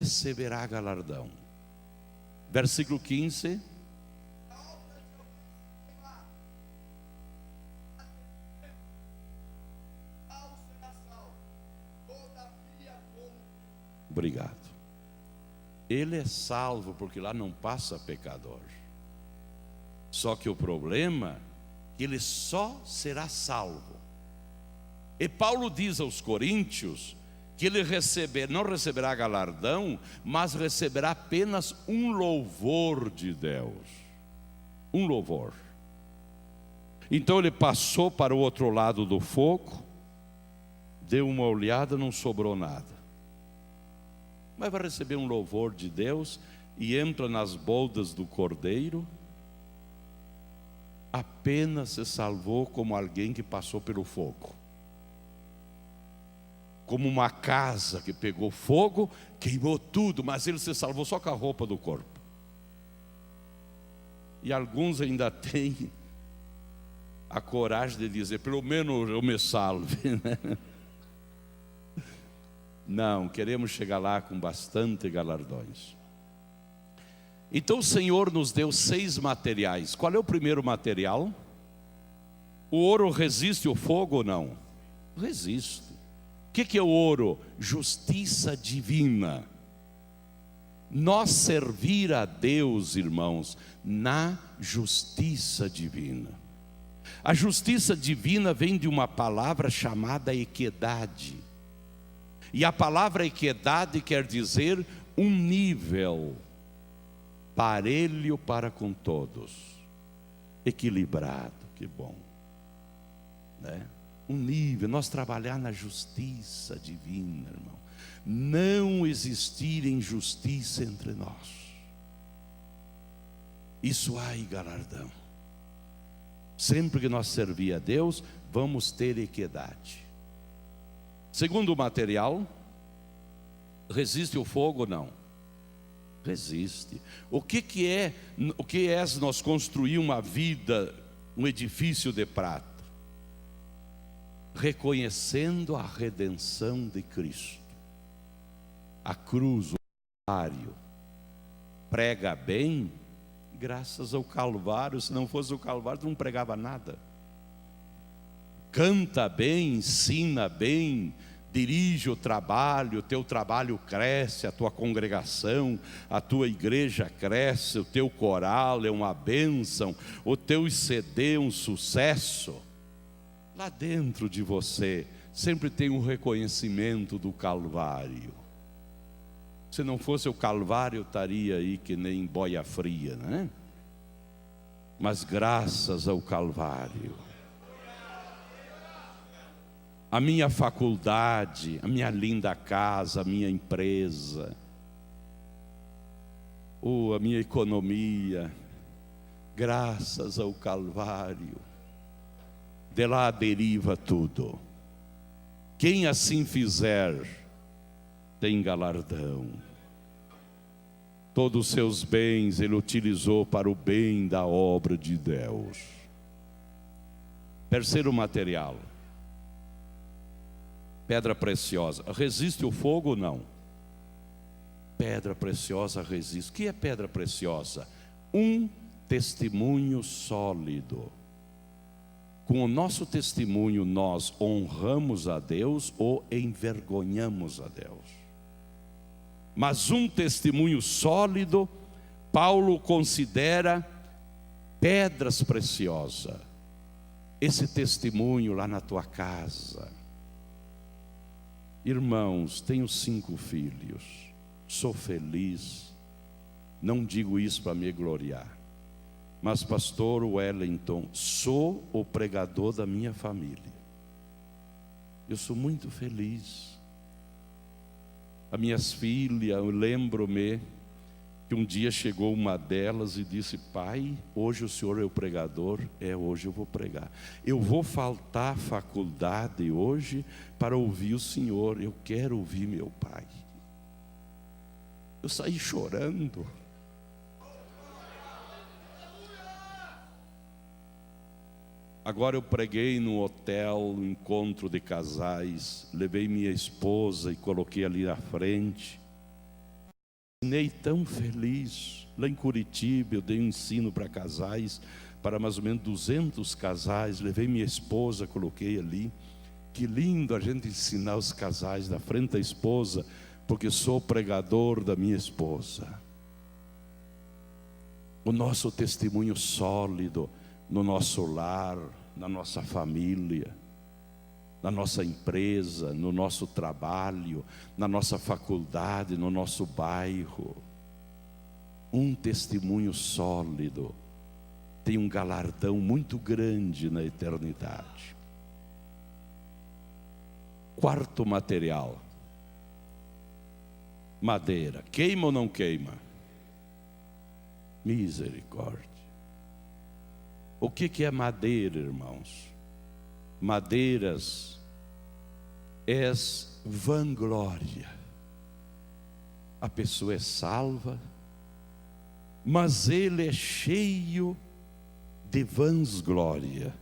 receberá galardão. Versículo 15. Obrigado. Ele é salvo porque lá não passa pecador. Só que o problema é que ele só será salvo. E Paulo diz aos coríntios que ele não receberá galardão, mas receberá apenas um louvor de Deus. Um louvor. Então ele passou para o outro lado do fogo, deu uma olhada, não sobrou nada. Mas vai receber um louvor de Deus e entra nas bodas do Cordeiro. Apenas se salvou como alguém que passou pelo fogo. Como uma casa que pegou fogo, queimou tudo, mas ele se salvou só com a roupa do corpo. E alguns ainda têm a coragem de dizer, pelo menos eu me salve, né? Não, queremos chegar lá com bastante galardões. Então o Senhor nos deu 6 materiais. Qual é o primeiro material? O ouro resiste o fogo ou não? Resiste. O que é o ouro? Justiça divina. Nós servir a Deus, irmãos, na justiça divina. A justiça divina vem de uma palavra chamada equidade. E a palavra equidade quer dizer um nível parelho para com todos, equilibrado, que bom, né? Um nível, nós trabalhar na justiça divina, irmão, não existir injustiça entre nós, isso há galardão. Sempre que nós servir a Deus, vamos ter equidade. Segundo material, resiste o fogo ou não? Resiste. O que é nós construir uma vida, um edifício de prata? Reconhecendo a redenção de Cristo. A cruz, o Calvário, prega bem, graças ao Calvário. Se não fosse o Calvário, tu não pregava nada. Canta bem, ensina bem, dirige o trabalho, o teu trabalho cresce, a tua congregação, a tua igreja cresce, o teu coral é uma bênção, o teu ICD é um sucesso. Lá dentro de você sempre tem um reconhecimento do Calvário. Se não fosse o Calvário, eu estaria aí que nem boia fria, né? Mas graças ao Calvário, a minha faculdade, a minha linda casa, a minha empresa, a minha economia, graças ao Calvário, de lá deriva tudo. Quem assim fizer, tem galardão. Todos os seus bens ele utilizou para o bem da obra de Deus. Terceiro material, pedra preciosa. Resiste o fogo ou não? Pedra preciosa resiste. O que é pedra preciosa? Um testemunho sólido. Com o nosso testemunho nós honramos a Deus ou envergonhamos a Deus. Mas um testemunho sólido, Paulo considera pedras preciosas. Esse testemunho lá na tua casa. Irmãos, tenho 5 filhos, sou feliz, não digo isso para me gloriar, mas pastor Wellington, sou o pregador da minha família, eu sou muito feliz. As minhas filhas, eu lembro-me que um dia chegou uma delas e disse: pai, hoje o senhor é o pregador? Hoje eu vou pregar. Eu vou faltar à faculdade hoje para ouvir o senhor. Eu quero ouvir meu pai. Eu saí chorando. Agora eu preguei no hotel, no encontro de casais, levei minha esposa e coloquei ali na frente. ensinei tão feliz. Lá em Curitiba eu dei um ensino para casais, para mais ou menos 200 casais. Levei minha esposa, coloquei ali. Que lindo a gente ensinar os casais na frente da esposa, porque sou pregador da minha esposa. O nosso testemunho sólido no nosso lar, na nossa família, na nossa empresa, no nosso trabalho, na nossa faculdade, no nosso bairro. Um testemunho sólido tem um galardão muito grande na eternidade. Quarto material: madeira. Queima ou não queima? Misericórdia. O que é madeira, irmãos? Madeiras é vanglória. A pessoa é salva, mas ele é cheio de vanglória.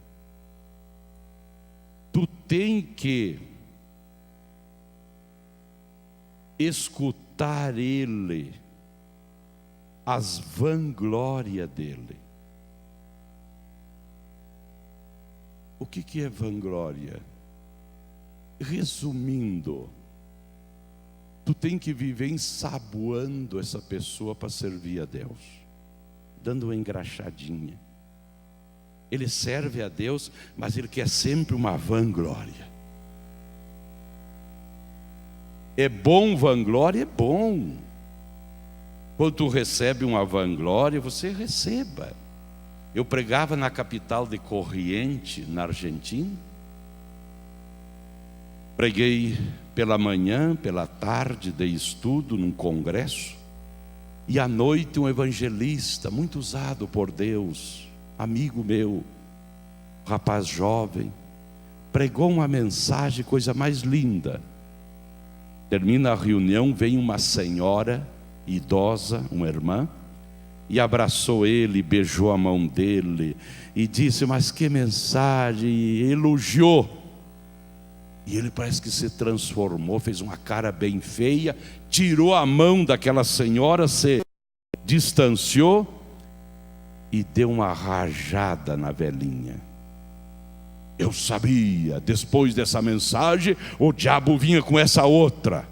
Tu tem que escutar ele, as vanglórias dele. O que é vanglória? Resumindo, tu tem que viver ensaboando essa pessoa para servir a Deus, dando uma engraxadinha. Ele serve a Deus, mas ele quer sempre uma vanglória. É bom vanglória? É bom. Quando tu recebe uma vanglória, você receba. Eu pregava na capital de Corriente, na Argentina. Preguei pela manhã, pela tarde, dei estudo num congresso. E à noite um evangelista, muito usado por Deus, amigo meu, rapaz jovem, pregou uma mensagem, coisa mais linda. Termina a reunião, vem uma senhora idosa, uma irmã, e abraçou ele, beijou a mão dele e disse: mas que mensagem, e elogiou. E ele parece que se transformou, fez uma cara bem feia, tirou a mão daquela senhora, se distanciou e deu uma rajada na velhinha. Eu sabia, depois dessa mensagem, o diabo vinha com essa outra.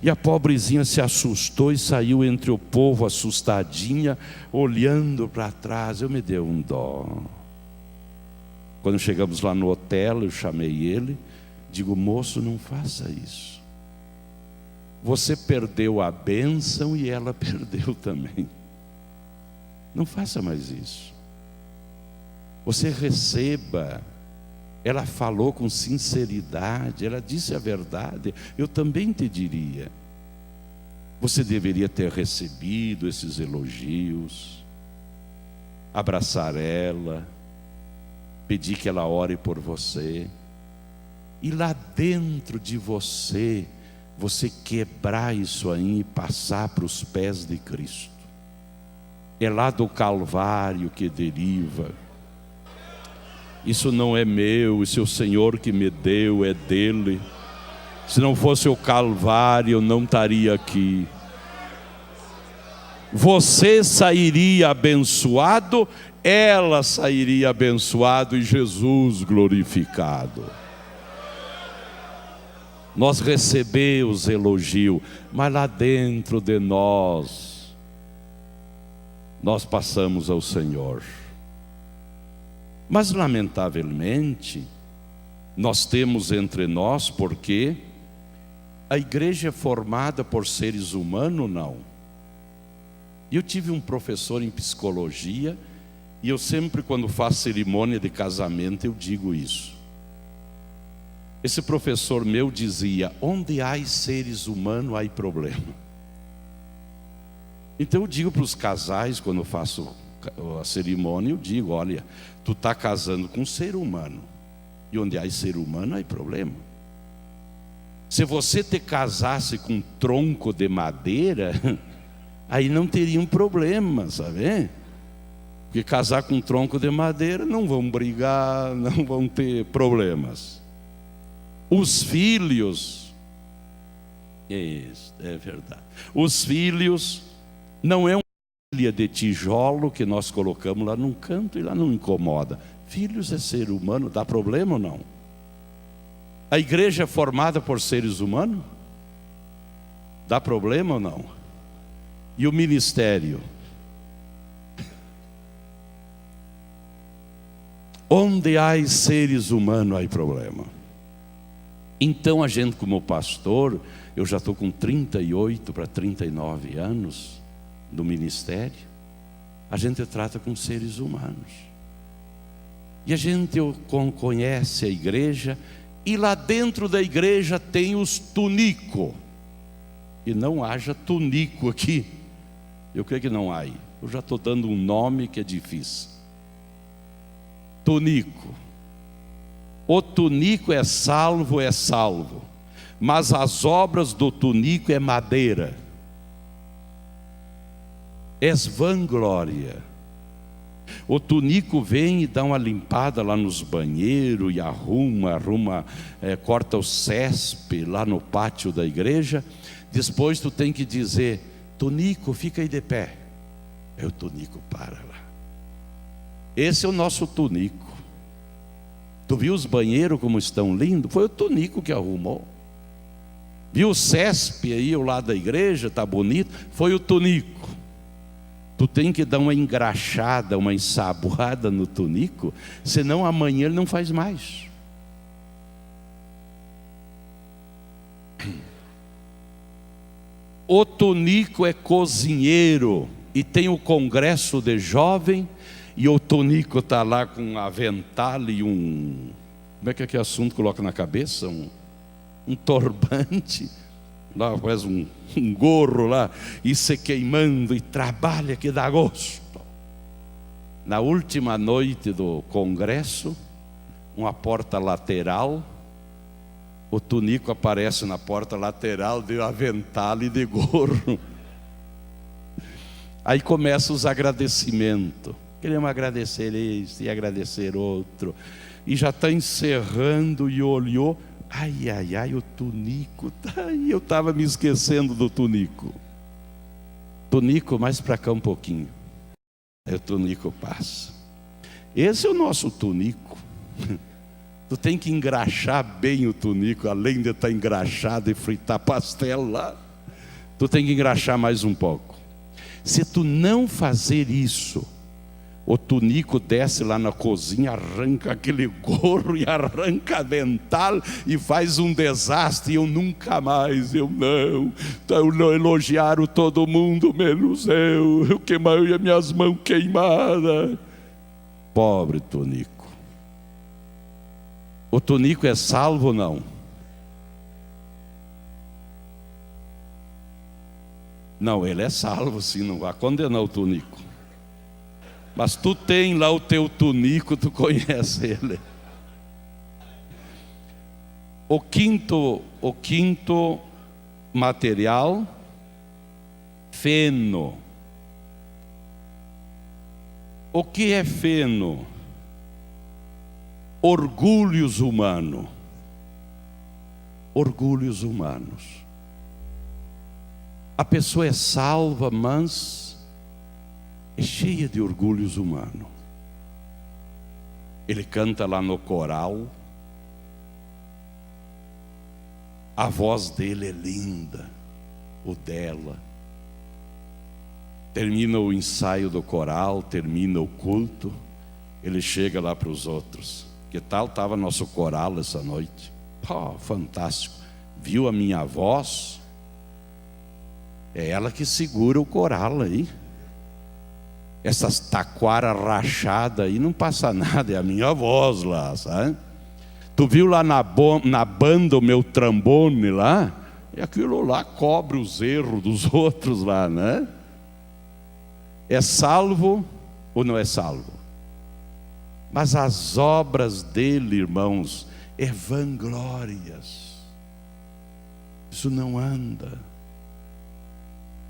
E a pobrezinha se assustou e saiu entre o povo assustadinha, olhando para trás. Eu me dei um dó. Quando chegamos lá no hotel, eu chamei ele, digo: moço, não faça isso. Você perdeu a bênção e ela perdeu também. Não faça mais isso. Você receba. Ela falou com sinceridade, ela disse a verdade. Eu também te diria: você deveria ter recebido esses elogios, abraçar ela, pedir que ela ore por você, e lá dentro de você, você quebrar isso aí e passar para os pés de Cristo. É lá do Calvário que deriva. Isso não é meu, isso é o Senhor que me deu, é dele. Se não fosse o Calvário, eu não estaria aqui. Você sairia abençoado, ela sairia abençoado e Jesus glorificado. Nós recebemos elogio, mas lá dentro de nós passamos ao Senhor. Mas lamentavelmente, nós temos entre nós, porque a igreja é formada por seres humanos, não. Eu tive um professor em psicologia, e eu sempre, quando faço cerimônia de casamento, eu digo isso. Esse professor meu dizia: onde há seres humanos, há problema. Então eu digo para os casais, quando eu faço a cerimônia, eu digo: olha, tu está casando com um ser humano, e onde há ser humano, há problema. Se você te casasse com um tronco de madeira, aí não teria um problema, sabe? Porque casar com um tronco de madeira, não vão brigar, não vão ter problemas. Os filhos, isso, é verdade. Os filhos Não é uma ilha de tijolo que nós colocamos lá num canto e lá não incomoda. Filhos é ser humano, dá problema ou não? A igreja é formada por seres humanos? Dá problema ou não? E o ministério? Onde há seres humanos, há problema. Então a gente, como pastor, eu já estou com 38 para 39 anos do ministério, a gente trata com seres humanos. E a gente conhece a igreja, e lá dentro da igreja tem os tunico. E não haja tunico aqui. Eu creio que não há aí. Eu já estou dando um nome que é difícil. Tunico. O tunico é salvo, mas as obras do tunico é madeira. És vanglória. O tunico vem e dá uma limpada lá nos banheiros e arruma, corta o césped lá no pátio da igreja. Depois tu tem que dizer: tunico, fica aí de pé. Aí o tunico para lá. Esse é o nosso tunico. Tu viu os banheiros como estão lindos? Foi o tunico que arrumou. Viu o césped aí ao lado da igreja, está bonito? Foi o tunico. Tu tem que dar uma engraxada, uma ensaboada no tunico, senão amanhã ele não faz mais. O tunico é cozinheiro e tem o congresso de jovem, e o tunico está lá com um avental e um... Como é que assunto coloca na cabeça? Um turbante, lá faz um gorro lá, e se queimando, e trabalha que dá gosto. Na última noite do congresso, uma porta lateral, o tunico aparece na porta lateral de avental e de gorro. Aí começam os agradecimentos. Queremos agradecer este e agradecer outro. E já está encerrando e olhou. Ai, o tunico está aí. Eu estava me esquecendo do tunico. Tunico, mais para cá um pouquinho. Aí o tunico passa. Esse é o nosso tunico. Tu tem que engraxar bem o tunico. Além de estar engraxado e fritar pastel lá, tu tem que engraxar mais um pouco. Se tu não fazer isso, o tunico desce lá na cozinha, arranca aquele gorro e arranca avental e faz um desastre. Eu nunca mais, eu não elogiaram todo mundo, menos eu queimei as minhas mãos queimadas. Pobre tunico. O tunico é salvo ou não? Não, ele é salvo sim, não vai condenar o tunico. Mas tu tem lá o teu tunico, tu conhece ele. O quinto material, feno. O que é feno? Orgulhos humanos. Orgulhos humanos. A pessoa é salva, mas é cheia de orgulhos humanos. Ele canta lá no coral, a voz dele é linda, o dela. Termina o ensaio do coral, termina o culto, ele chega lá para os outros. Que tal estava nosso coral essa noite? Fantástico. Viu a minha voz? É ela que segura o coral aí. Essas taquaras rachadas aí não passa nada, é a minha voz lá, sabe? Tu viu lá na banda o meu trombone lá? E aquilo lá cobre os erros dos outros lá, né? É salvo ou não é salvo? Mas as obras dele, irmãos, é vanglórias. Isso não anda.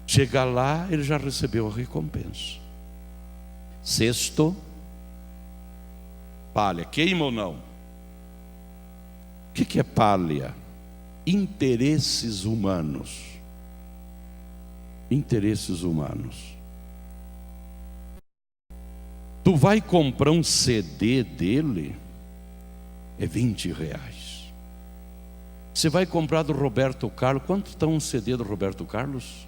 Chega lá, ele já recebeu a recompensa. Sexto, palha. Queima ou não? O que é palha? Interesses humanos. interesses humanos. Tu vai comprar um CD dele, é R$20. Você vai comprar do Roberto Carlos, quanto está um CD do Roberto Carlos?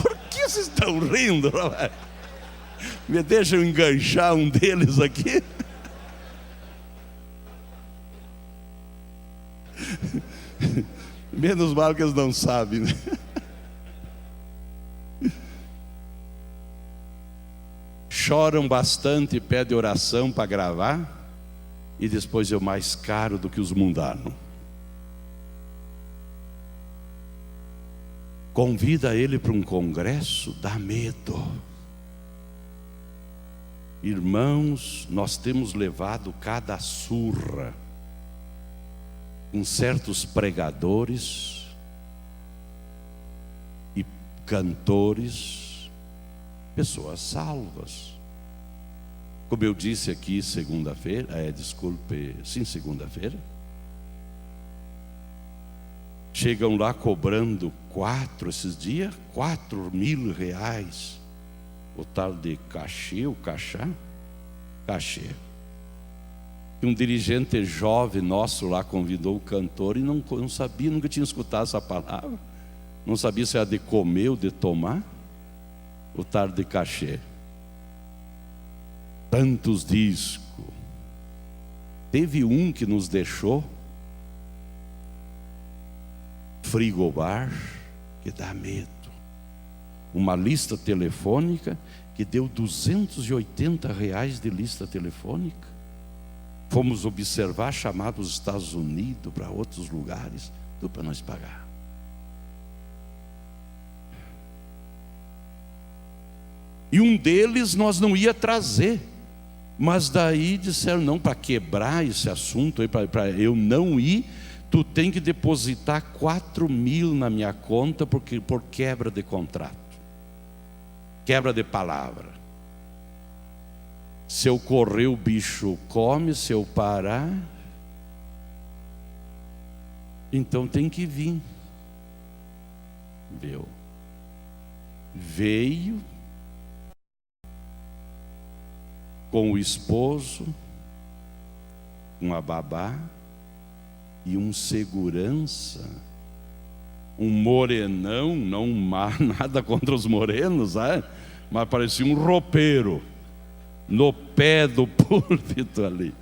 Por que vocês estão rindo? Me deixam enganchar um deles aqui. Menos mal que eles não sabem, né? Choram bastante e pedem oração para gravar, e depois é o mais caro do que os mundanos. Convida ele para um congresso, dá medo. Irmãos, nós temos levado cada surra com certos pregadores e cantores, pessoas salvas. Como eu disse aqui segunda-feira, segunda-feira, chegam lá cobrando esses dias, R$4.000, o tal de cachê, cachê. E um dirigente jovem nosso lá convidou o cantor e não sabia, nunca tinha escutado essa palavra, não sabia se era de comer ou de tomar, o tal de cachê. Tantos discos. Teve um que nos deixou, frigobar, que dá medo. Uma lista telefônica que deu R$280 de lista telefônica. Fomos observar, chamar para os Estados Unidos, para outros lugares, tudo para nós pagar. E um deles nós não ia trazer, mas daí disseram, não, para quebrar esse assunto, para eu não ir, tu tem que depositar 4.000 na minha conta, porque por quebra de contrato, quebra de palavra. Se eu correr, o bicho come, se eu parar, então tem que vir. Veio com o esposo, uma babá e um segurança, um morenão, não nada contra os morenos, mas parecia um roupeiro, no pé do púlpito ali,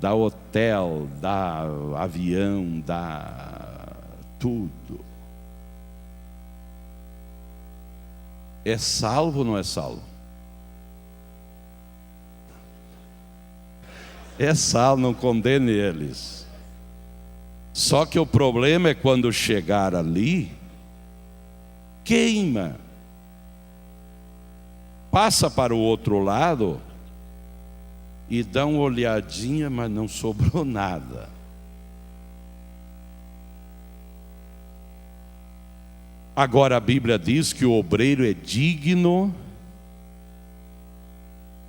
dá hotel, dá avião, dá tudo. É salvo ou não é salvo? É salvo, não condene eles. Só que o problema é quando chegar ali, queima. Passa para o outro lado e dá uma olhadinha, mas não sobrou nada. Agora a Bíblia diz que o obreiro é digno.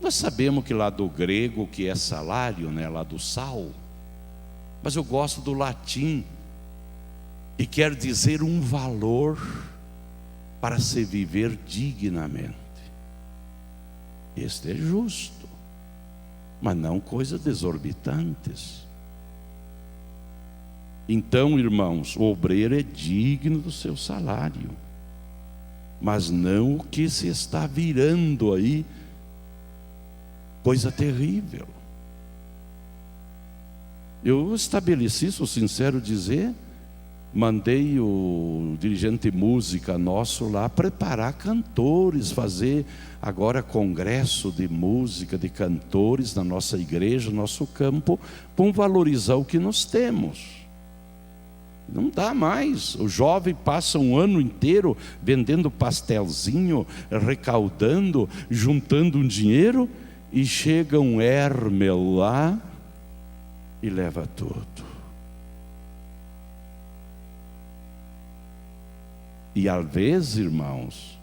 Nós sabemos que lá do grego que é salário, né, lá do sal, mas eu gosto do latim, e quer dizer um valor para se viver dignamente. Este é justo, mas não coisas exorbitantes. Então, irmãos, o obreiro é digno do seu salário, mas não o que se está virando aí, coisa terrível. Eu estabeleci, sou sincero dizer, mandei o dirigente de música nosso lá preparar cantores, fazer agora congresso de música, de cantores na nossa igreja, no nosso campo, para valorizar o que nós temos. Não dá mais. O jovem passa um ano inteiro vendendo pastelzinho, recaudando, juntando um dinheiro, e chega um Hermel lá e leva tudo. E às vezes, irmãos,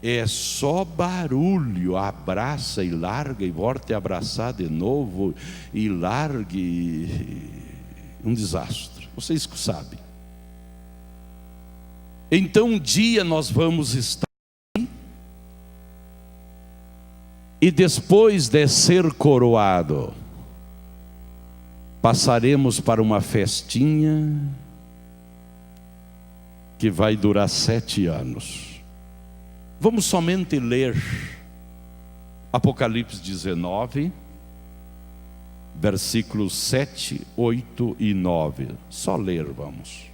é só barulho, abraça e larga, e volta a abraçar de novo, e largue, um desastre. vocês que sabem. Então um dia nós vamos estar aqui, e depois de ser coroado, passaremos para uma festinha que vai durar 7 anos. Vamos somente ler Apocalipse 19, versículos 7, 8 e 9. Só ler, vamos.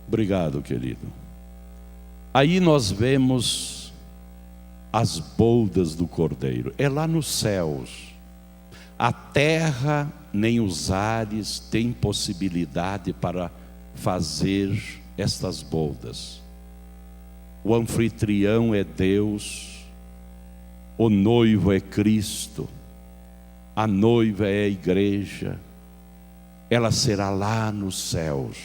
Obrigado, querido. Aí nós vemos as bodas do Cordeiro. É lá nos céus. A terra nem os ares têm possibilidade para fazer estas bodas. O anfitrião é Deus, o noivo é Cristo, a noiva é a igreja. Ela será lá nos céus.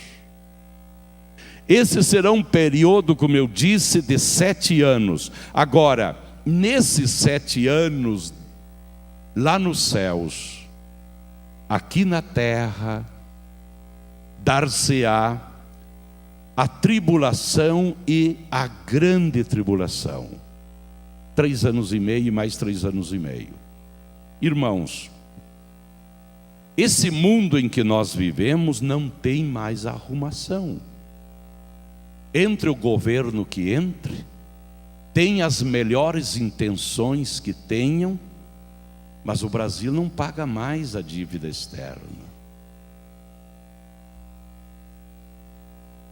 Esse será um período, como eu disse, de 7 anos. Agora, nesses 7 anos, lá nos céus, aqui na terra, dar-se-á a tribulação e a grande tribulação. 3 anos e meio, mais 3 anos e meio. Irmãos, esse mundo em que nós vivemos não tem mais arrumação. Entre o governo que entre, tem as melhores intenções que tenham, mas o Brasil não paga mais a dívida externa.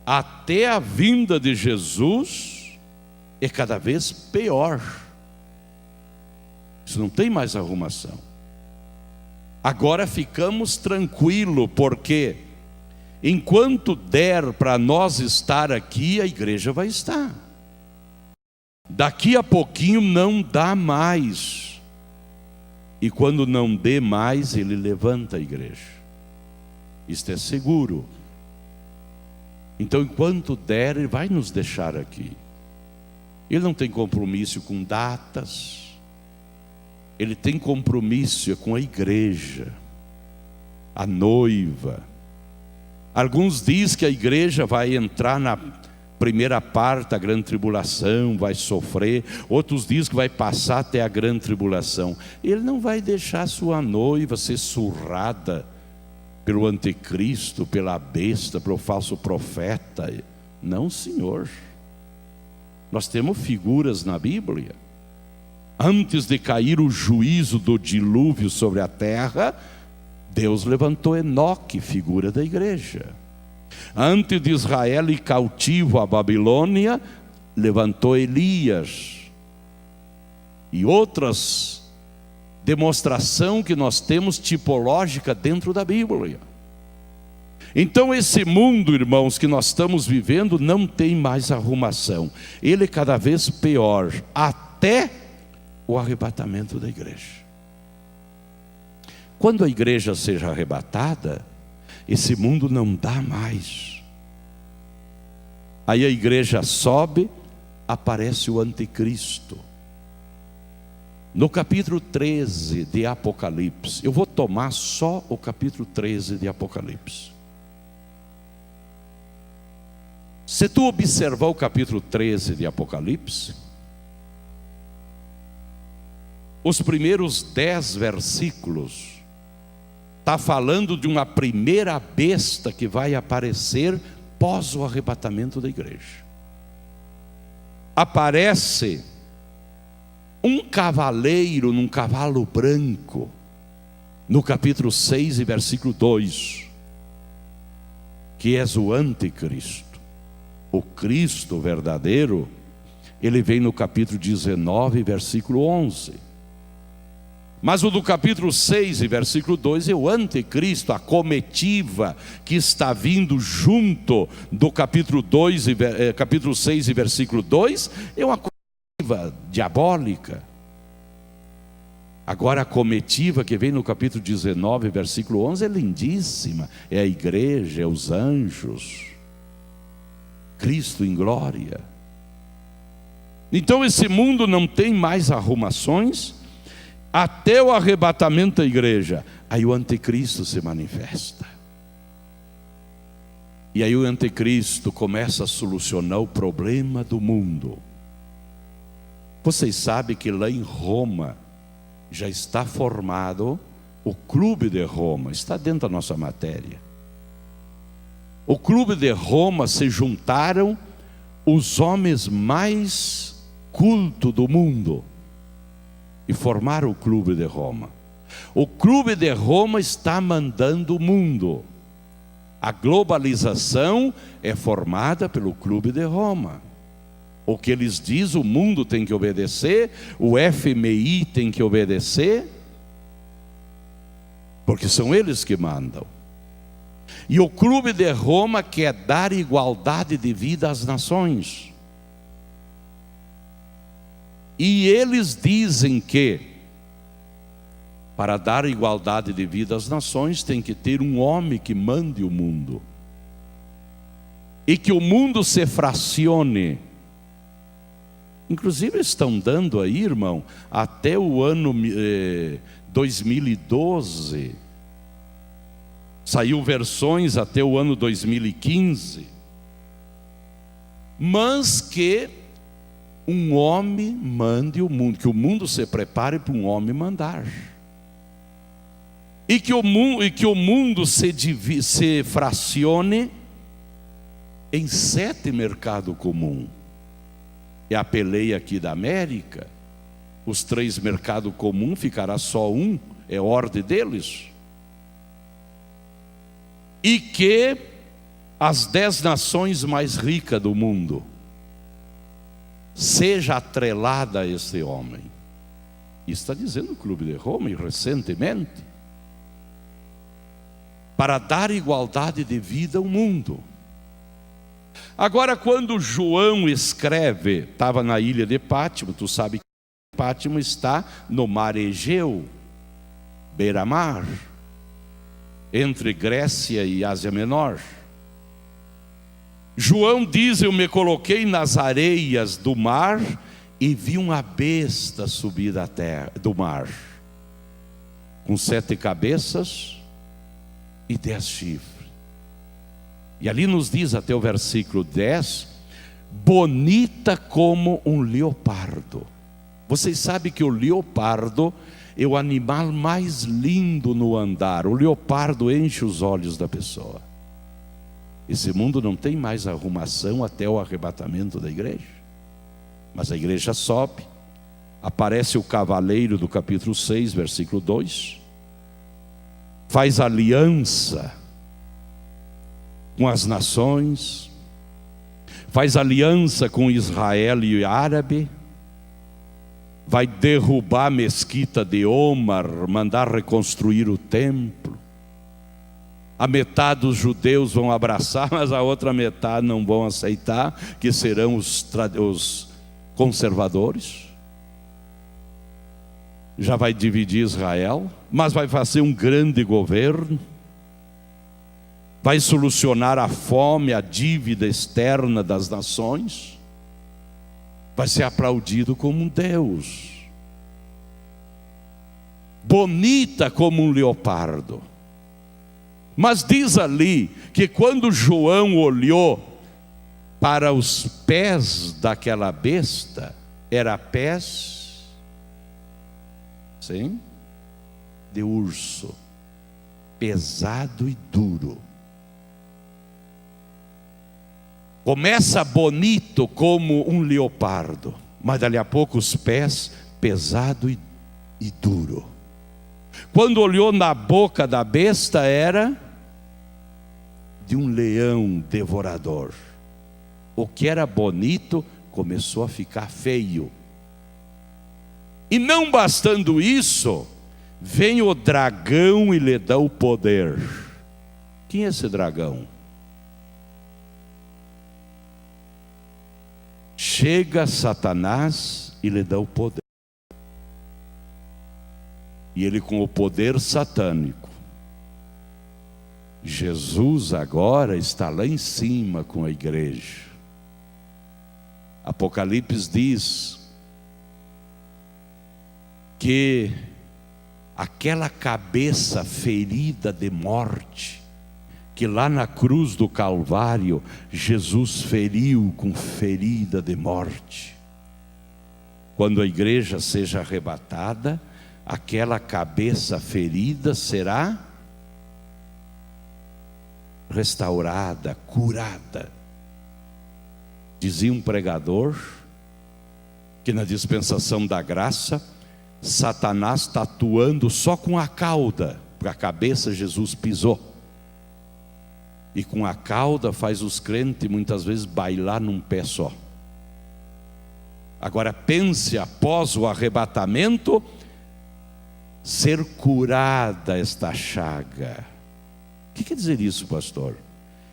Até a vinda de Jesus é cada vez pior. Isso não tem mais arrumação. Agora ficamos tranquilos, porque enquanto der para nós estar aqui, a igreja vai estar. Daqui a pouquinho não dá mais. E quando não dê mais, ele levanta a igreja. Isto é seguro. Então, enquanto der, ele vai nos deixar aqui. Ele não tem compromisso com datas. Ele tem compromisso com a igreja, a noiva. Alguns dizem que a igreja vai entrar na primeira parte da grande tribulação, vai sofrer. Outros dizem que vai passar até a grande tribulação. Ele não vai deixar sua noiva ser surrada pelo anticristo, pela besta, pelo falso profeta. Não, Senhor. Nós temos figuras na Bíblia. Antes de cair o juízo do dilúvio sobre a terra, Deus levantou Enoque, figura da igreja. Antes de Israel ir cautivo à Babilônia, levantou Elias. E outras demonstração que nós temos tipológica dentro da Bíblia. Então esse mundo, irmãos, que nós estamos vivendo não tem mais arrumação. Ele é cada vez pior, até o arrebatamento da igreja. Quando a igreja seja arrebatada, esse mundo não dá mais. Aí a igreja sobe, aparece o anticristo. No capítulo 13 de Apocalipse, eu vou tomar só o capítulo 13 de Apocalipse. Se tu observar o capítulo 13 de Apocalipse, os primeiros 10 versículos está falando de uma primeira besta que vai aparecer pós o arrebatamento da igreja. Aparece um cavaleiro num cavalo branco, no capítulo 6 e versículo 2, que és o anticristo. O Cristo verdadeiro, ele vem no capítulo 19, versículo 11. Mas o do capítulo 6 e versículo 2 é o anticristo, a comitiva que está vindo junto do capítulo 6 e versículo 2, é uma comitiva diabólica. Agora a comitiva que vem no capítulo 19, versículo 11 é lindíssima, é a igreja, é os anjos, Cristo em glória. Então esse mundo não tem mais arrumações, até o arrebatamento da igreja. Aí o anticristo se manifesta. E aí o anticristo começa a solucionar o problema do mundo. Vocês sabem que lá em Roma já está formado o Clube de Roma, está dentro da nossa matéria. O Clube de Roma se juntaram os homens mais cultos do mundo e formaram o Clube de Roma. O Clube de Roma está mandando o mundo. A globalização é formada pelo Clube de Roma. O que eles dizem, o mundo tem que obedecer, o FMI tem que obedecer, porque são eles que mandam. E o Clube de Roma quer dar igualdade de vida às nações. E eles dizem que para dar igualdade de vida às nações tem que ter um homem que mande o mundo. E que o mundo se fracione. Inclusive estão dando aí, irmão, até o ano 2012. Saiu versões até o ano 2015. Mas que um homem mande o mundo, que o mundo se prepare para um homem mandar. E que o mundo se fracione em 7 mercados comuns. É a peleia aqui da América. Os 3 mercados comuns ficará só um, é ordem deles. E que as 10 nações mais ricas do mundo seja atrelada a esse homem. Isso está dizendo o Clube de Roma, e recentemente, para dar igualdade de vida ao mundo. Agora, quando João escreve, estava na ilha de Pátimo, tu sabe que Pátimo está no mar Egeu, beira-mar, entre Grécia e Ásia Menor. João diz: eu me coloquei nas areias do mar e vi uma besta subir da terra, do mar, com 7 cabeças e 10 chifres. E ali nos diz até o versículo 10, bonita como um leopardo. Vocês sabem que o leopardo é o animal mais lindo no andar. O leopardo enche os olhos da pessoa. Esse mundo não tem mais arrumação até o arrebatamento da igreja. Mas a igreja sobe, aparece o cavaleiro do capítulo 6, versículo 2, faz aliança com as nações, faz aliança com Israel e o árabe, vai derrubar a mesquita de Omar, mandar reconstruir o templo. A metade dos judeus vão abraçar, mas a outra metade não vão aceitar, que serão os conservadores. Já vai dividir Israel, mas vai fazer um grande governo, vai solucionar a fome, a dívida externa das nações, vai ser aplaudido como um Deus, bonita como um leopardo. Mas diz ali que quando João olhou para os pés daquela besta, era pés, sim, de urso, pesado e duro. Começa bonito como um leopardo, mas dali a pouco os pés pesado e duro. Quando olhou na boca da besta, era de um leão devorador. O que era bonito começou a ficar feio. E não bastando isso, Vem o dragão e lhe dá o poder. Quem é esse dragão? Chega Satanás e lhe dá o poder. E ele, com o poder satânico, Jesus agora está lá em cima com a igreja. Apocalipse diz que aquela cabeça ferida de morte, que lá na cruz do Calvário Jesus feriu com ferida de morte, quando a igreja seja arrebatada, aquela cabeça ferida será restaurada, curada. Dizia um pregador que na dispensação da graça, Satanás está atuando só com a cauda, porque a cabeça Jesus pisou. E com a cauda faz os crentes muitas vezes bailar num pé só. Agora pense, após o arrebatamento, ser curada esta chaga. O que quer dizer isso, pastor?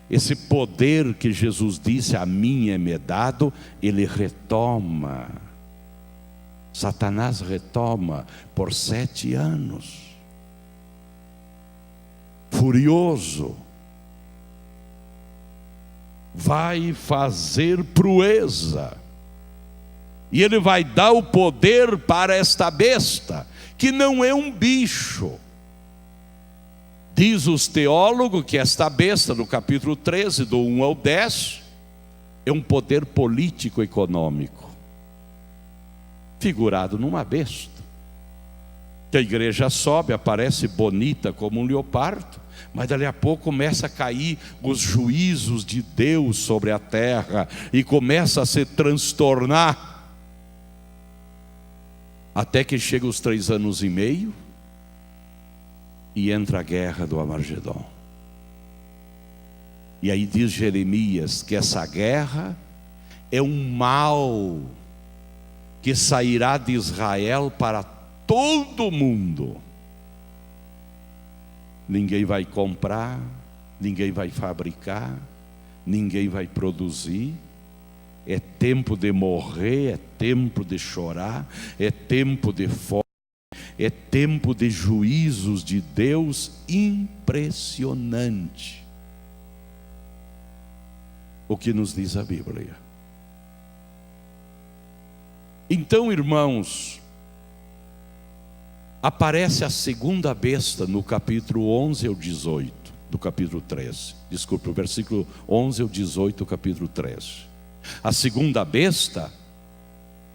Esse poder que Jesus disse, a mim é me dado, ele retoma. Satanás retoma por 7 anos. Furioso. Vai fazer proeza. E ele vai dar o poder para esta besta, que não é um bicho. Diz os teólogos que esta besta, no capítulo 13, do 1 ao 10, é um poder político-econômico, figurado numa besta. Que a igreja sobe, aparece bonita como um leopardo, mas dali a pouco começa a cair os juízos de Deus sobre a terra, e começa a se transtornar, até que chega os 3 anos e meio, e entra a guerra do Armagedon. E aí diz Jeremias que essa guerra é um mal que sairá de Israel para todo mundo. Ninguém vai comprar, ninguém vai fabricar, ninguém vai produzir. É tempo de morrer, é tempo de chorar, é tempo de fome. É tempo de juízos de Deus impressionante. O que nos diz a Bíblia. Então, irmãos, aparece a segunda besta no capítulo 11 ao 18 do capítulo 13. Desculpe, o versículo 11 ao 18 do capítulo 13. A segunda besta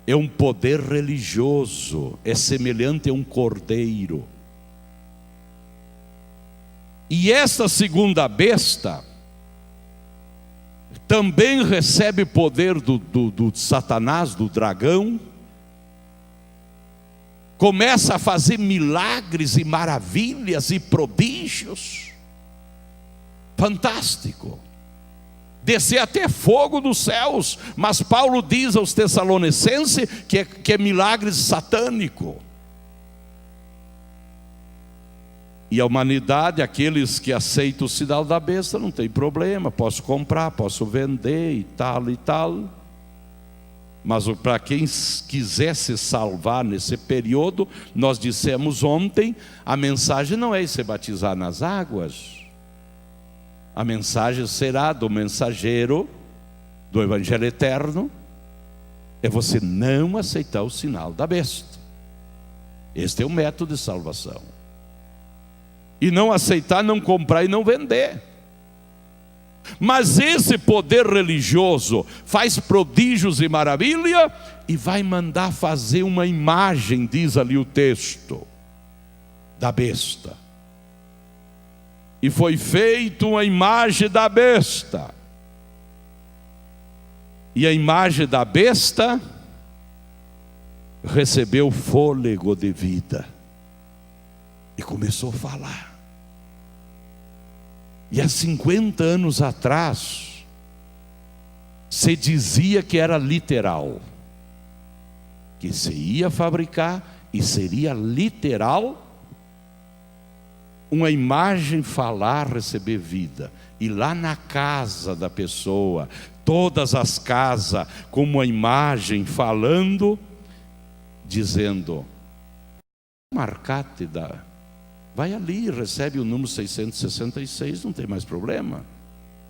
é um poder religioso, é semelhante a um cordeiro. E esta segunda besta também recebe poder do Satanás, do dragão. Começa a fazer milagres e maravilhas e prodígios. Fantástico. Descer até fogo dos céus. Mas Paulo diz aos Tessalonicenses que é milagre satânico. E a humanidade, aqueles que aceitam o sinal da besta, não tem problema, posso comprar, posso vender e tal e tal. Mas para quem quiser se salvar nesse período, nós dissemos ontem, a mensagem não é se batizar nas águas. A mensagem será do mensageiro do Evangelho Eterno, é você não aceitar o sinal da besta. Este é o método de salvação. E não aceitar, não comprar e não vender. Mas esse poder religioso faz prodígios e maravilha e vai mandar fazer uma imagem, diz ali o texto, da besta. E foi feita uma imagem da besta. E a imagem da besta recebeu fôlego de vida e começou a falar. E há 50 anos atrás se dizia que era literal, que se ia fabricar e seria literal uma imagem falar, receber vida. E lá na casa da pessoa, todas as casas com uma imagem falando, dizendo: marcate, vai ali, recebe o número 666, não tem mais problema.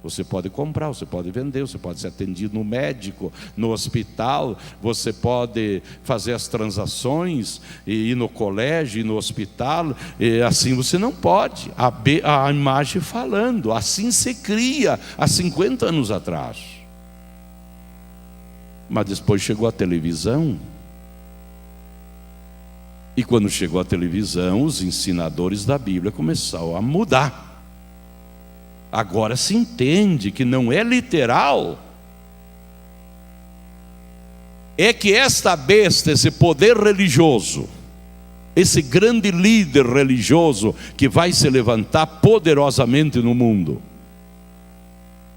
Você pode comprar, você pode vender, você pode ser atendido no médico, no hospital, você pode fazer as transações, e ir no colégio, ir no hospital, e assim você não pode. A imagem falando, assim se cria há 50 anos atrás. Mas depois chegou a televisão, e quando chegou a televisão, os ensinadores da Bíblia começaram a mudar. Agora se entende que não é literal. É que esta besta, esse poder religioso, esse grande líder religioso que vai se levantar poderosamente no mundo,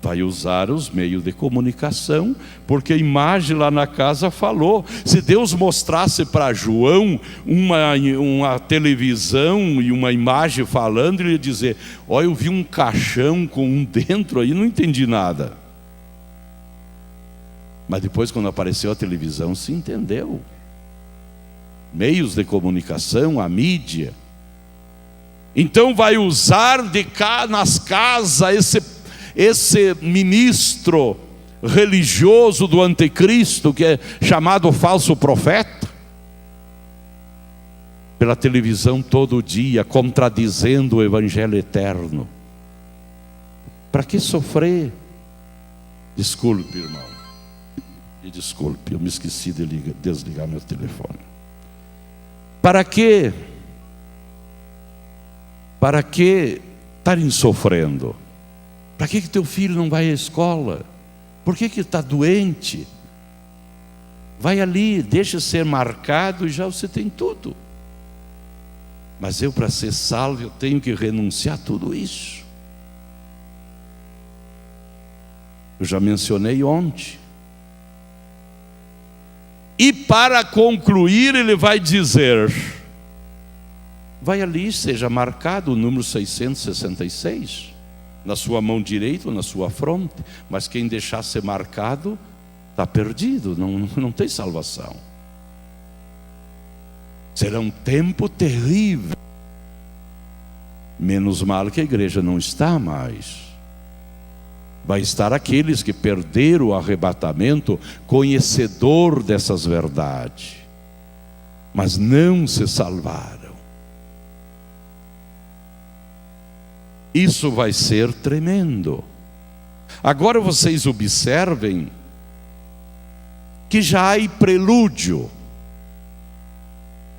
vai usar os meios de comunicação, porque a imagem lá na casa falou. Se Deus mostrasse para João uma televisão e uma imagem falando, ele ia dizer: olha, eu vi um caixão com um dentro aí, não entendi nada. Mas depois, quando apareceu a televisão, se entendeu. Meios de comunicação, a mídia. Então vai usar de cá nas casas esse ministro religioso do anticristo, que é chamado falso profeta, pela televisão todo dia, contradizendo o evangelho eterno. Para que sofrer? Desculpe, irmão, e desculpe, eu me esqueci de desligar meu telefone. Para que estarem sofrendo? Para que teu filho não vai à escola? Por que está doente? Vai ali, deixa ser marcado e já você tem tudo. Mas eu, para ser salvo, eu tenho que renunciar a tudo isso. Eu já mencionei ontem. E para concluir, ele vai dizer: vai ali, seja marcado o número 666. Na sua mão direita ou na sua fronte, mas quem deixar ser marcado está perdido, não tem salvação. Será um tempo terrível. Menos mal que a igreja não está mais. Vai estar aqueles que perderam o arrebatamento, conhecedor dessas verdades, mas não se salvaram. Isso vai ser tremendo. Agora vocês observem que já há prelúdio.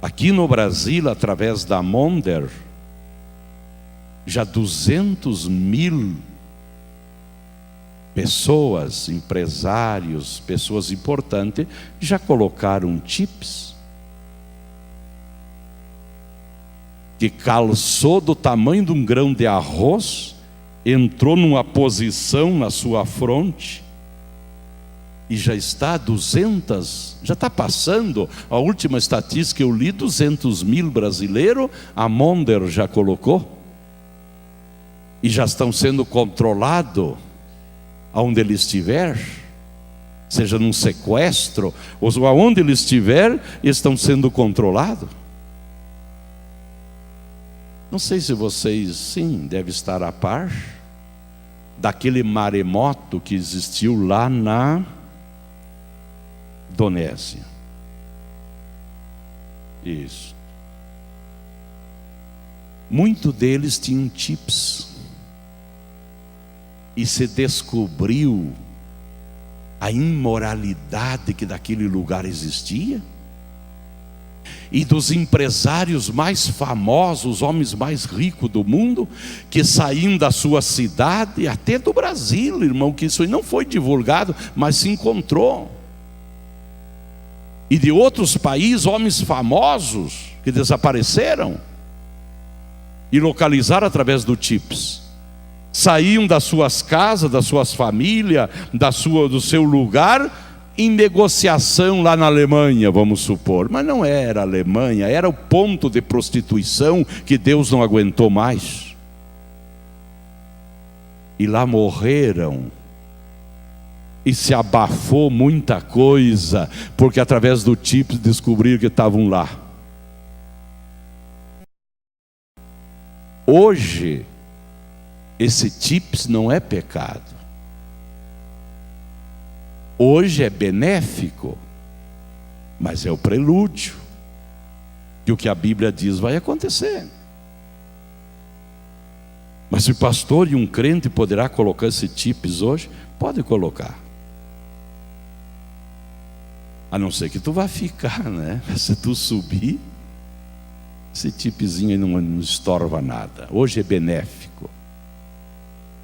Aqui no Brasil, através da Monder, já 200.000 pessoas, empresários, pessoas importantes, já colocaram chips que calçou do tamanho de um grão de arroz, entrou numa posição na sua fronte e já está 200, já está passando, a última estatística que eu li, 200.000 brasileiros, a Monder já colocou, e já estão sendo controlados aonde ele estiver, seja num sequestro, ou aonde ele estiver, estão sendo controlados. Não sei se vocês, sim, devem estar a par daquele maremoto que existiu lá na Indonésia. Isso. Muitos deles tinham chips. E se descobriu a imoralidade que daquele lugar existia. E dos empresários mais famosos, os homens mais ricos do mundo, que saíam da sua cidade, até do Brasil, irmão, que isso aí não foi divulgado, mas se encontrou. E de outros países, homens famosos que desapareceram e localizaram através do chips. Saíam das suas casas, das suas famílias, do seu lugar, em negociação lá na Alemanha, vamos supor. Mas não era a Alemanha, era o ponto de prostituição que Deus não aguentou mais. E lá morreram. E se abafou muita coisa, porque através do TIPS descobriram que estavam lá. Hoje, esse TIPS não é pecado. Hoje é benéfico, mas é o prelúdio. E o que a Bíblia diz vai acontecer. Mas se o pastor e um crente poderá colocar esse TIPS hoje, pode colocar. A não ser que tu vá ficar, né? Se tu subir, esse TIPzinho aí não estorva nada. Hoje é benéfico.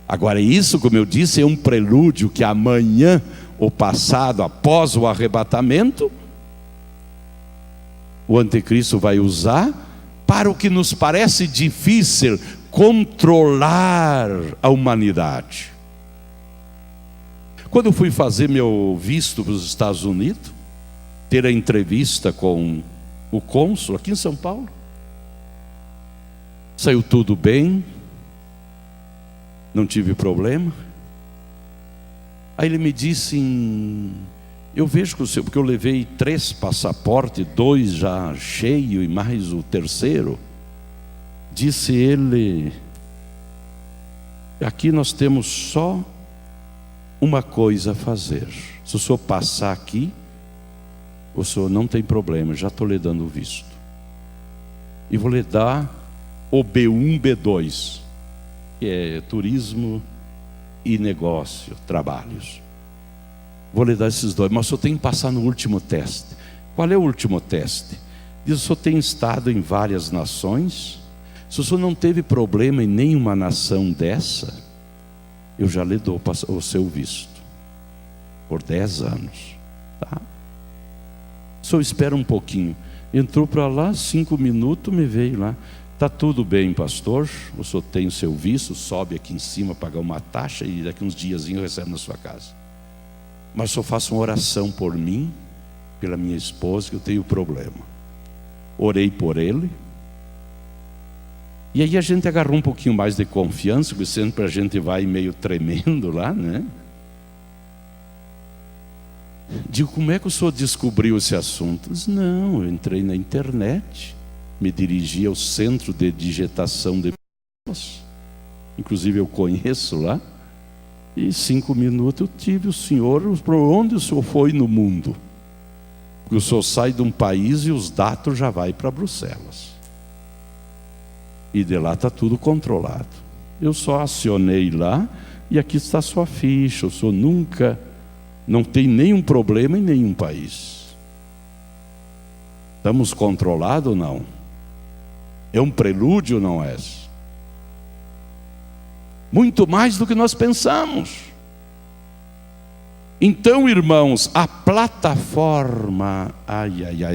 Agora isso, como eu disse, é um prelúdio que amanhã, ou passado, após o arrebatamento, o anticristo vai usar para o que nos parece difícil, controlar a humanidade. Quando eu fui fazer meu visto para os Estados Unidos, ter a entrevista com o cônsul aqui em São Paulo, saiu tudo bem, não tive problema. Aí ele me disse, eu vejo que o senhor, porque eu levei 3 passaportes, 2 já cheio e mais o terceiro. Disse ele, aqui nós temos só uma coisa a fazer. Se o senhor passar aqui, o senhor não tem problema, já estou lhe dando o visto. E vou lhe dar o B1, B2, que é turismo e negócio, trabalhos. Vou lhe dar esses 2, mas o senhor tem que passar no último teste. Qual é o último teste? Diz, o senhor tem estado em várias nações. Se o senhor não teve problema em nenhuma nação dessa, eu já lhe dou o seu visto por 10 anos, tá? O senhor espera um pouquinho. Entrou para lá, 5 minutos, me veio lá. Está tudo bem, pastor, o senhor tem o seu visto, sobe aqui em cima, pagar uma taxa e daqui uns diazinhos recebe na sua casa. Mas o senhor faça uma oração por mim, pela minha esposa, que eu tenho problema. Orei por ele. E aí a gente agarrou um pouquinho mais de confiança, porque sempre a gente vai meio tremendo lá, né? Digo, como é que o senhor descobriu esse assunto? Diz, não, eu entrei na internet, me dirigi ao centro de digitação de pessoas, inclusive eu conheço lá, e 5 minutos eu tive o senhor, para onde o senhor foi no mundo? Porque o senhor sai de um país e os dados já vai para Bruxelas. E de lá está tudo controlado. Eu só acionei lá, e aqui está a sua ficha, o senhor nunca, não tem nenhum problema em nenhum país. Estamos controlados ou não? É um prelúdio ou não é? Muito mais do que nós pensamos. Então, irmãos, a plataforma,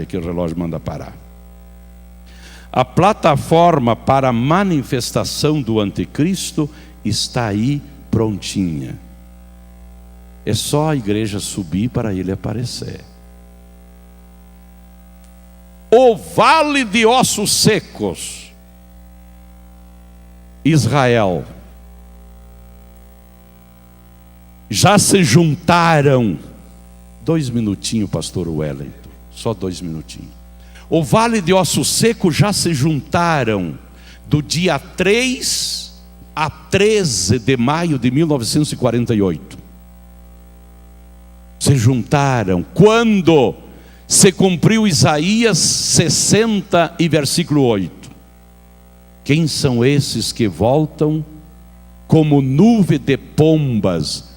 que o relógio manda parar. A plataforma para a manifestação do anticristo está aí prontinha. É só a igreja subir para ele aparecer. O vale de ossos secos, Israel, já se juntaram. 2 minutinhos, pastor Wellington, só 2 minutinhos. O vale de ossos secos já se juntaram do dia 3 a 13 de maio de 1948. Se juntaram quando se cumpriu Isaías 60 e versículo 8. Quem são esses que voltam como nuvem de pombas,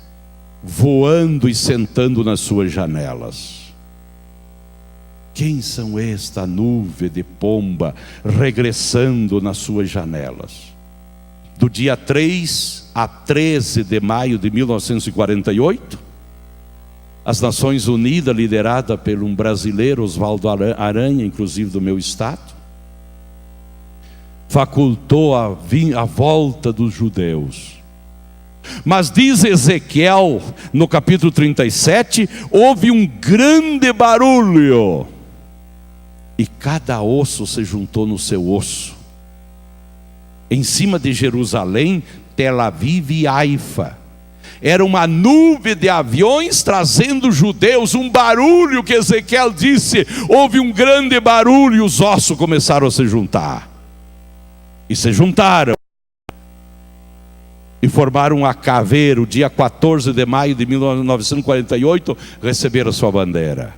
voando e sentando nas suas janelas? Quem são esta nuvem de pomba regressando nas suas janelas? Do dia 3 a 13 de maio de 1948, as Nações Unidas, liderada por um brasileiro, Oswaldo Aranha, inclusive do meu estado, facultou a volta dos judeus. Mas diz Ezequiel, no capítulo 37, houve um grande barulho, e cada osso se juntou no seu osso. Em cima de Jerusalém, Tel Aviv e Haifa. Era uma nuvem de aviões trazendo judeus, um barulho que Ezequiel disse, houve um grande barulho e os ossos começaram a se juntar. E se juntaram. E formaram a caveira, o dia 14 de maio de 1948, receberam a sua bandeira.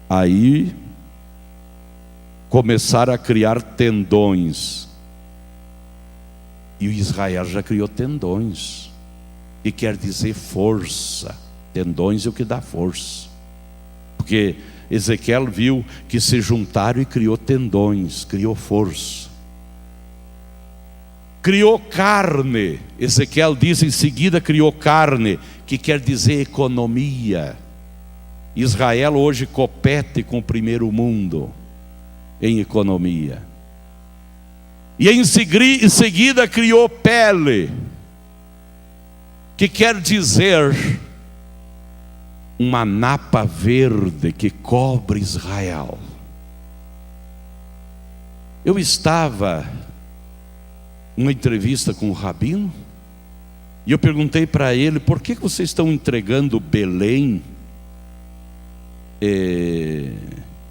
Aí começaram a criar tendões. E o Israel já criou tendões, e quer dizer força. Tendões é o que dá força. Porque Ezequiel viu que se juntaram e criou tendões, criou força. Criou carne. Ezequiel diz em seguida, criou carne, que quer dizer economia. Israel hoje compete com o primeiro mundo em economia. E em seguida criou pele, que quer dizer uma napa verde que cobre Israel. Eu estava numa entrevista com o rabino, e eu perguntei para ele, por que vocês estão entregando Belém,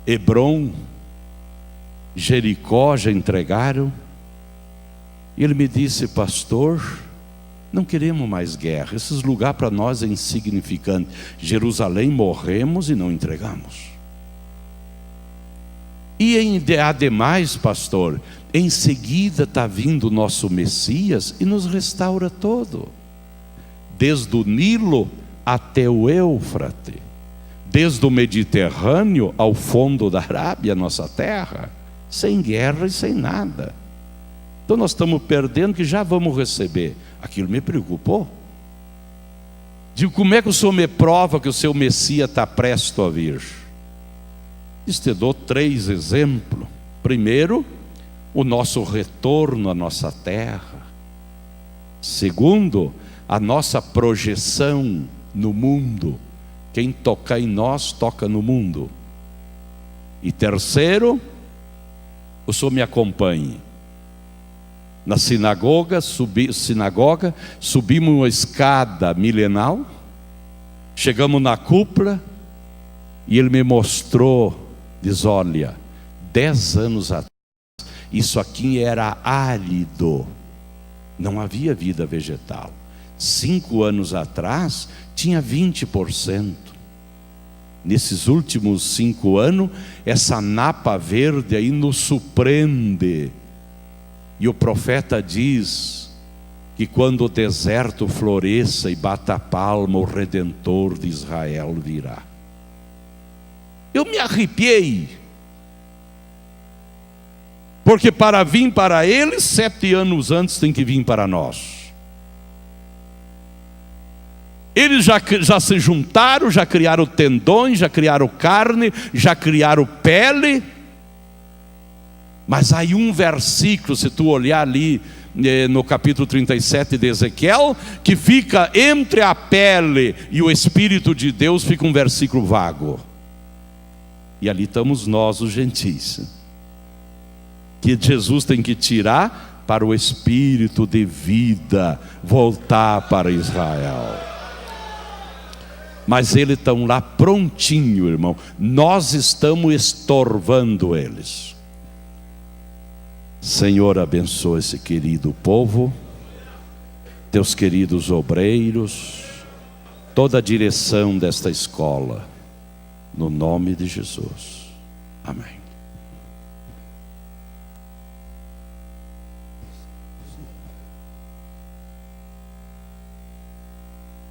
Hebrom, Jericó já entregaram? E ele me disse, pastor, não queremos mais guerra, esses lugares para nós é insignificante. Jerusalém morremos e não entregamos. E ademais, pastor, em seguida está vindo o nosso Messias e nos restaura todo, desde o Nilo até o Éufrates, desde o Mediterrâneo ao fundo da Arábia, nossa terra, sem guerra e sem nada. Então nós estamos perdendo, que já vamos receber. Aquilo me preocupou. Digo, como é que o Senhor me prova que o seu Messias está presto a vir? Te dou 3 exemplos. Primeiro, o nosso retorno à nossa terra. Segundo, a nossa projeção no mundo. Quem toca em nós, toca no mundo. E terceiro, o Senhor me acompanhe. Na sinagoga, subimos uma escada milenal, chegamos na cúpula, e ele me mostrou, diz, olha, 10 anos atrás, isso aqui era árido, não havia vida vegetal. 5 anos atrás, tinha 20%. Nesses últimos 5 anos, essa napa verde aí nos surpreende. E o profeta diz que quando o deserto floresça e bata a palma, o Redentor de Israel virá. Eu me arrepiei, porque para vir para eles, 7 anos antes tem que vir para nós. Eles já se juntaram, já criaram tendões, já criaram carne, já criaram pele. Mas aí um versículo, se tu olhar ali no capítulo 37 de Ezequiel, que fica entre a pele e o Espírito de Deus, fica um versículo vago. E ali estamos nós, os gentis, que Jesus tem que tirar para o Espírito de vida voltar para Israel. Mas eles estão lá prontinho, irmão. Nós estamos estorvando eles. Senhor, abençoa esse querido povo, teus queridos obreiros, toda a direção desta escola, no nome de Jesus. Amém.